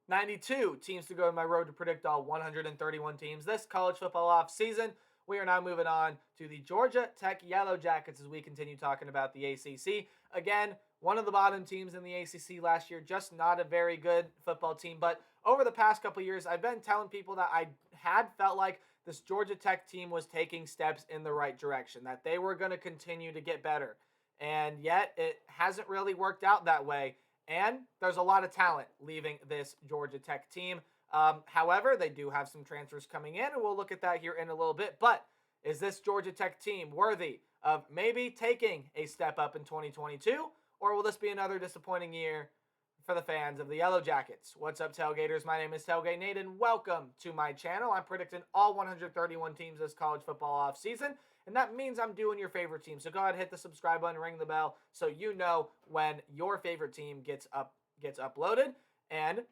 92 teams to go on my road to predict all 131 teams this college football off season. We are now moving on to the Georgia Tech Yellow Jackets as we continue talking about the ACC. Again, one of the bottom teams in the ACC last year, just not a very good football team. But over the past couple years, I've been telling people that I had felt like this Georgia Tech team was taking steps in the right direction, that they were going to continue to get better. And yet it hasn't really worked out that way. And there's a lot of talent leaving this Georgia Tech team. However, they do have some transfers coming in, and we'll look at that here in a little bit. But is this Georgia Tech team worthy of maybe taking a step up in 2022, or will this be another disappointing year for the fans of the Yellow Jackets? What's up, Tailgaters? My name is Tailgate Nate, and welcome to my channel. I'm predicting all 131 teams this college football offseason, and that means I'm doing your favorite team. So go ahead and hit the subscribe button, ring the bell, so you know when your favorite team gets uploaded. And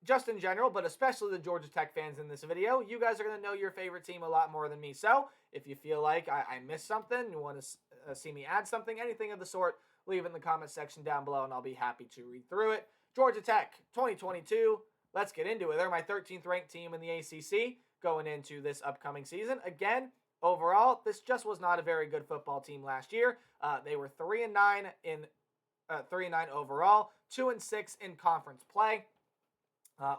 just in general, but especially the Georgia Tech fans in this video, you guys are going to know your favorite team a lot more than me. So if you feel like I missed something, you want to see me add something, anything of the sort, leave it in the comment section down below, and I'll be happy to read through it. Georgia Tech 2022, let's get into it. They're my 13th ranked team in the ACC going into this upcoming season. Again, overall, this just was not a very good football team last year. They were 3-9 overall, 2-6 in conference play.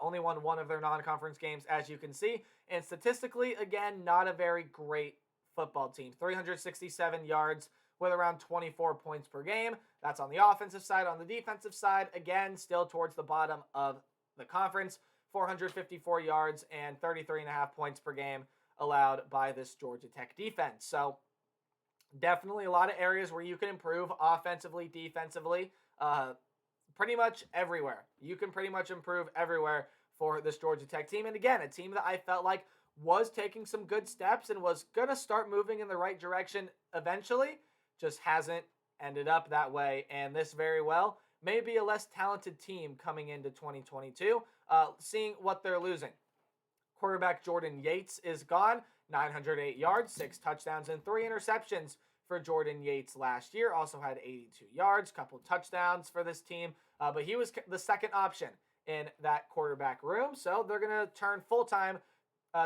Only won one of their non-conference games, as you can see. And statistically, again, not a very great football team. 367 yards with around 24 points per game. That's on the offensive side. On the defensive side, again, still towards the bottom of the conference. 454 yards and 33.5 points per game allowed by this Georgia Tech defense. So definitely a lot of areas where you can improve offensively, defensively, pretty much everywhere. You can pretty much improve everywhere for this Georgia Tech team. And again, a team that I felt like was taking some good steps and was going to start moving in the right direction eventually, just hasn't ended up that way. And this very well may be a less talented team coming into 2022, seeing what they're losing. Quarterback Jordan Yates is gone, 908 yards, 6 touchdowns, and 3 interceptions for Jordan Yates last year. Also had 82 yards, couple touchdowns for this team, but he was the second option in that quarterback room. So they're going to turn full-time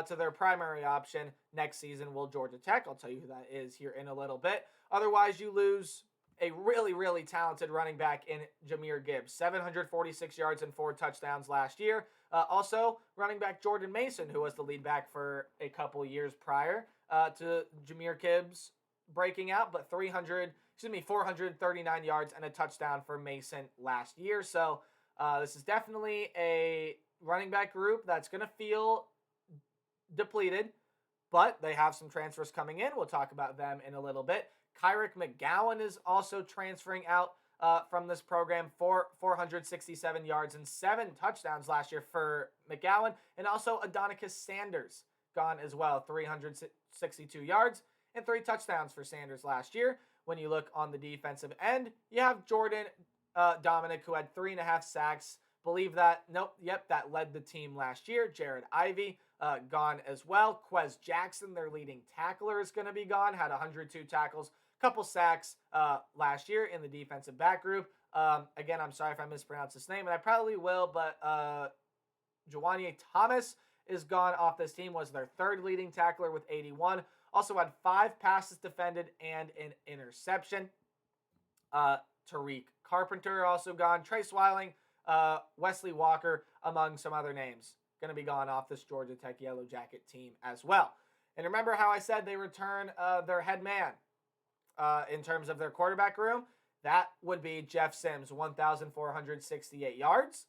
to their primary option next season, will Georgia Tech. I'll tell you who that is here in a little bit. Otherwise, you lose a really, really talented running back in Jahmyr Gibbs, 746 yards and 4 touchdowns last year. Also, running back Jordan Mason, who was the lead back for a couple years prior to Jahmyr Gibbs breaking out, but 439 yards and a touchdown for Mason last year. So this is definitely a running back group that's going to feel depleted, but they have some transfers coming in. We'll talk about them in a little bit. Kyrick McGowan is also transferring out from this program for 467 yards and 7 touchdowns last year for McGowan. And also Adonicus Sanders gone as well, 362 yards and 3 touchdowns for Sanders last year. When you look on the defensive end, you have Jordan Dominic, who had 3.5 sacks. Believe that? Nope. Yep, that led the team last year. Jared Ivey gone as well. Quez Jackson, their leading tackler, is going to be gone. Had 102 tackles, couple sacks last year in the defensive back group. Again, I'm sorry if I mispronounce his name, and I probably will, but Jawanye Thomas is gone off this team, was their third leading tackler with 81. Also had 5 passes defended and an interception. Tariq Carpenter also gone. Trace Weiling, Wesley Walker, among some other names, going to be gone off this Georgia Tech Yellow Jacket team as well. And remember how I said they return their head man in terms of their quarterback room? That would be Jeff Sims, 1,468 yards,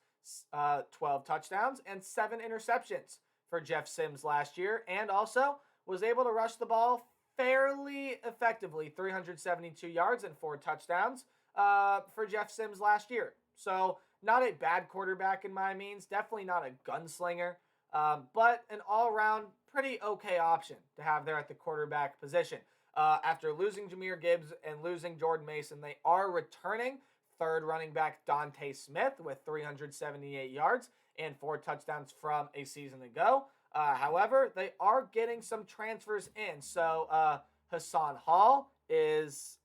12 touchdowns, and 7 interceptions for Jeff Sims last year. And also was able to rush the ball fairly effectively, 372 yards and 4 touchdowns for Jeff Sims last year. So not a bad quarterback in my means, definitely not a gunslinger, but an all-around pretty okay option to have there at the quarterback position. After losing Jahmyr Gibbs and losing Jordan Mason, they are returning third running back Dante Smith with 378 yards and 4 touchdowns from a season ago. However, they are getting some transfers in. So Hassan Hall is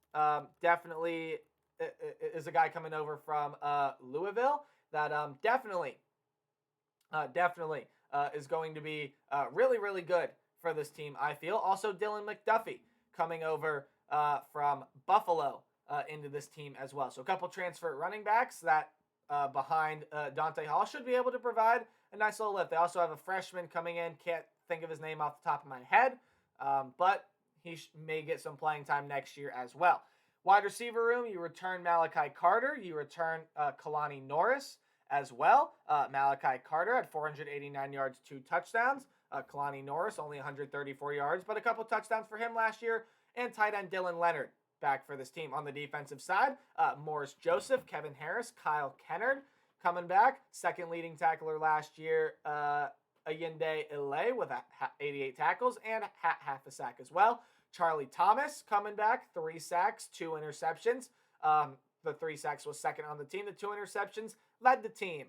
definitely is a guy coming over from Louisville that definitely definitely is going to be really, really good for this team, I feel. Also, Dylan McDuffie coming over from Buffalo into this team as well. So a couple transfer running backs that behind Dante Hall should be able to provide a nice little lift. They also have a freshman coming in. Can't think of his name off the top of my head, but he may get some playing time next year as well. Wide receiver room, you return Malachi Carter. You return Kalani Norris as well. Malachi Carter had 489 yards, 2 touchdowns. Kalani Norris only 134 yards, but a couple touchdowns for him last year. And tight end Dylan Leonard back for this team. On the defensive side, Morris Joseph, Kevin Harris, Kyle Kennard coming back. Second leading tackler last year, Ayinde Ile with 88 tackles and half a sack as well. Charlie Thomas coming back, 3 sacks, 2 interceptions. The 3 sacks was second on the team. The 2 interceptions led the team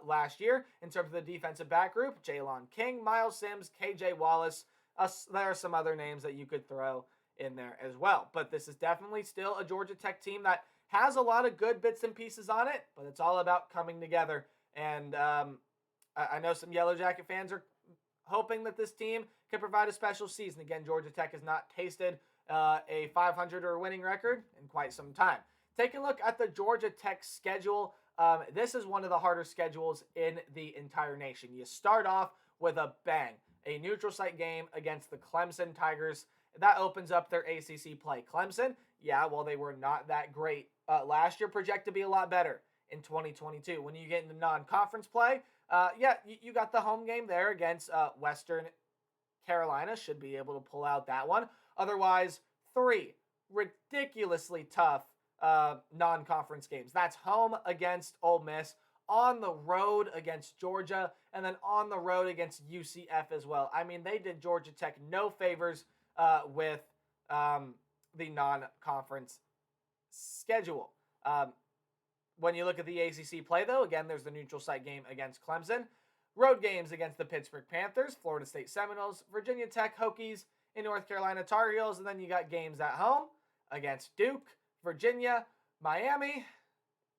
last year. In terms of the defensive back group, Jaylon King, Miles Sims, KJ Wallace. There are some other names that you could throw in there as well. But this is definitely still a Georgia Tech team that has a lot of good bits and pieces on it, but it's all about coming together. And I know some Yellow Jacket fans are hoping that this team can provide a special season. Again, Georgia Tech has not tasted a 500 or winning record in quite some time. Take a look at the Georgia Tech schedule. This is one of the harder schedules in the entire nation. You start off with a bang, a neutral site game against the Clemson Tigers. That opens up their ACC play. Clemson, yeah, well, they were not that great last year, project to be a lot better in 2022. When you get into non-conference play, you got the home game there against Western Carolina. Should be able to pull out that one. Otherwise, 3 ridiculously tough non-conference games. That's home against Ole Miss, on the road against Georgia, and then on the road against UCF as well. I mean, they did Georgia Tech no favors with the non-conference schedule. When you look at the ACC play, though, again, there's the neutral site game against Clemson. Road games against the Pittsburgh Panthers, Florida State Seminoles, Virginia Tech Hokies, and North Carolina Tar Heels. And then you got games at home against Duke, Virginia, Miami.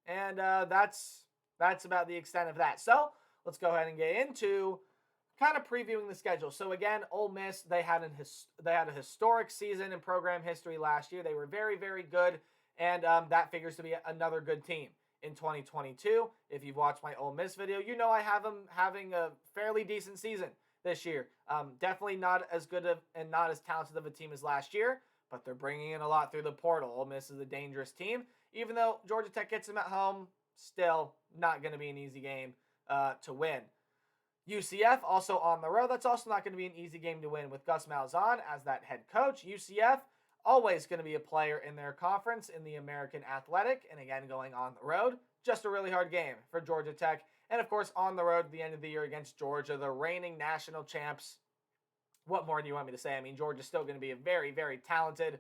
And that's about the extent of that. So let's go ahead and get into kind of previewing the schedule. So again, Ole Miss, they had a historic season in program history last year. They were very, very good. And that figures to be another good team in 2022. If you've watched my Ole Miss video, you know I have them having a fairly decent season this year. Definitely not as good and not as talented of a team as last year, but they're bringing in a lot through the portal. Ole Miss is a dangerous team. Even though Georgia Tech gets them at home, still not going to be an easy game to win. UCF also on the road. That's also not going to be an easy game to win with Gus Malzahn as that head coach. UCF always going to be a player in their conference in the American Athletic. And again, going on the road, just a really hard game for Georgia Tech. And of course, on the road at the end of the year against Georgia, the reigning national champs. What more do you want me to say? I mean, Georgia's still going to be a very, very talented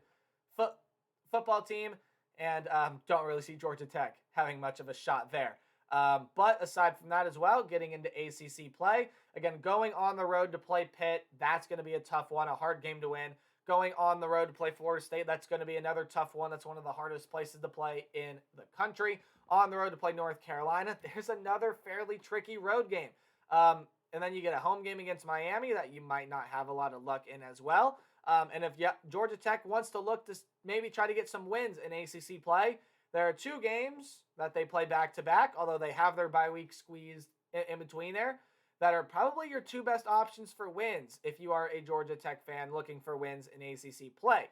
football team. And don't really see Georgia Tech having much of a shot there. But aside from that as well, getting into ACC play. Again, going on the road to play Pitt, that's going to be a tough one, a hard game to win. Going on the road to play Florida State, that's going to be another tough one. That's one of the hardest places to play in the country. On the road to play North Carolina, there's another fairly tricky road game. And then you get a home game against Miami that you might not have a lot of luck in as well. And if Georgia Tech wants to look to maybe try to get some wins in ACC play, there are 2 games that they play back-to-back, although they have their bye week squeezed in between there, that are probably your 2 best options for wins if you are a Georgia Tech fan looking for wins in ACC play.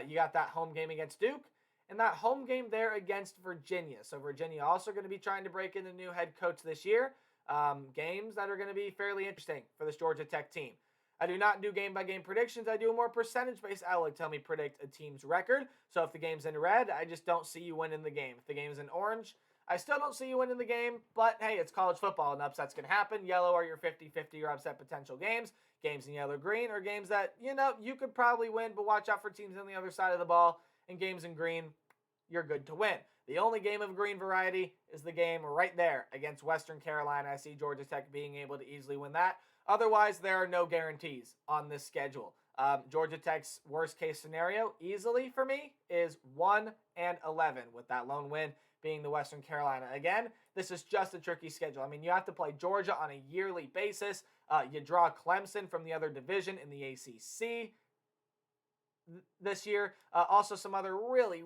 You got that home game against Duke and that home game there against Virginia. So Virginia also going to be trying to break in a new head coach this year. Games that are going to be fairly interesting for this Georgia Tech team. I do not do game-by-game predictions. I do a more percentage-based outlook. Tell me predict a team's record. So if the game's in red, I just don't see you winning the game. If the game's in orange, I still don't see you winning the game. But, hey, it's college football, and upsets can happen. Yellow are your 50-50 or upset potential games. Games in yellow-green are games that, you could probably win, but watch out for teams on the other side of the ball. And games in green, you're good to win. The only game of green variety is the game right there against Western Carolina. I see Georgia Tech being able to easily win that. Otherwise, there are no guarantees on this schedule. Georgia Tech's worst case scenario, easily for me, is 1-11 with that lone win being the Western Carolina. Again, this is just a tricky schedule. I mean, you have to play Georgia on a yearly basis. You draw Clemson from the other division in the ACC this year. Also, some other really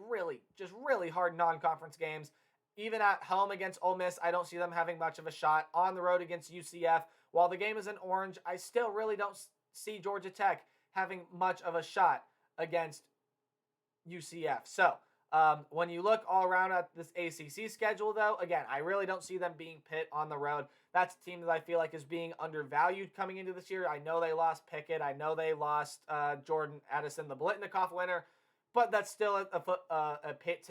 hard non-conference games. Even at home against Ole Miss, I don't see them having much of a shot. On the road against UCF, while the game is in Orange, I still really don't see Georgia Tech having much of a shot against UCF. So, when you look all around at this ACC schedule, though, again, I really don't see them being Pitt on the road. That's a team that I feel like is being undervalued coming into this year. I know they lost Pickett. I know they lost Jordan Addison, the Blitnikoff winner, but that's still a Pitt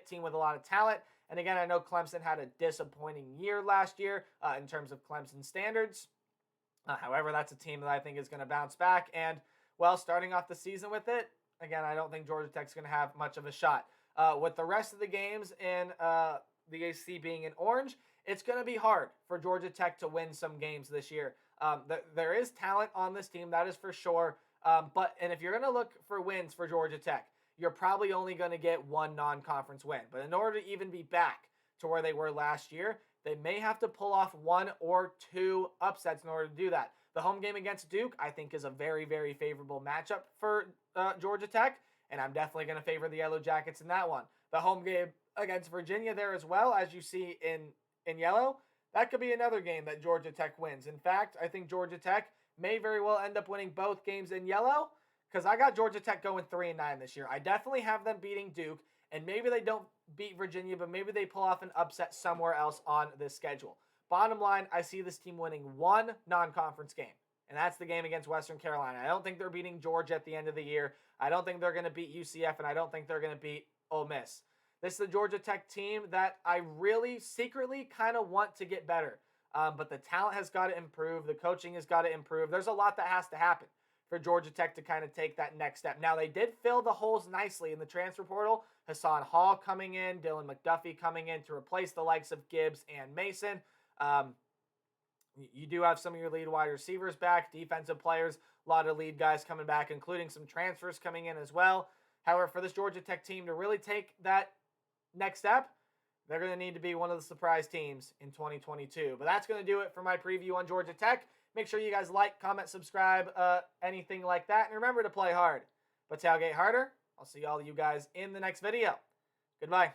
team with a lot of talent. And again, I know Clemson had a disappointing year last year in terms of Clemson standards. However, that's a team that I think is going to bounce back. And, well, starting off the season with it, again, I don't think Georgia Tech's going to have much of a shot. With the rest of the games in the ACC being in orange, it's going to be hard for Georgia Tech to win some games this year. There is talent on this team, that is for sure. And if you're going to look for wins for Georgia Tech, you're probably only going to get one non-conference win. But in order to even be back to where they were last year, they may have to pull off one or two upsets in order to do that. The home game against Duke, I think, is a very favorable matchup for Georgia Tech, and I'm definitely going to favor the Yellow Jackets in that one. The home game against Virginia there as well, as you see in yellow, that could be another game that Georgia Tech wins. In fact, I think Georgia Tech may very well end up winning both games in yellow, because I got Georgia Tech going 3-9 this year. I definitely have them beating Duke, and maybe they don't beat Virginia, but maybe they pull off an upset somewhere else on this schedule. Bottom line, I see this team winning one non-conference game, and that's the game against Western Carolina. I don't think they're beating Georgia at the end of the year. I don't think they're going to beat UCF, and I don't think they're going to beat Ole Miss. This is the Georgia Tech team that I really secretly kind of want to get better. But the talent has got to improve. The coaching has got to improve. There's a lot that has to happen for Georgia Tech to kind of take that next step. Now, they did fill the holes nicely in the transfer portal. Hassan Hall coming in, Dylan McDuffie coming in to replace the likes of Gibbs and Mason. You do have some of your lead wide receivers back, defensive players, a lot of lead guys coming back, including some transfers coming in as well. However, for this Georgia Tech team to really take that next step, they're going to need to be one of the surprise teams in 2022. But that's going to do it for my preview on Georgia Tech. Make sure you guys like, comment, subscribe, anything like that. And remember to play hard, but tailgate harder. I'll see all of you guys in the next video. Goodbye.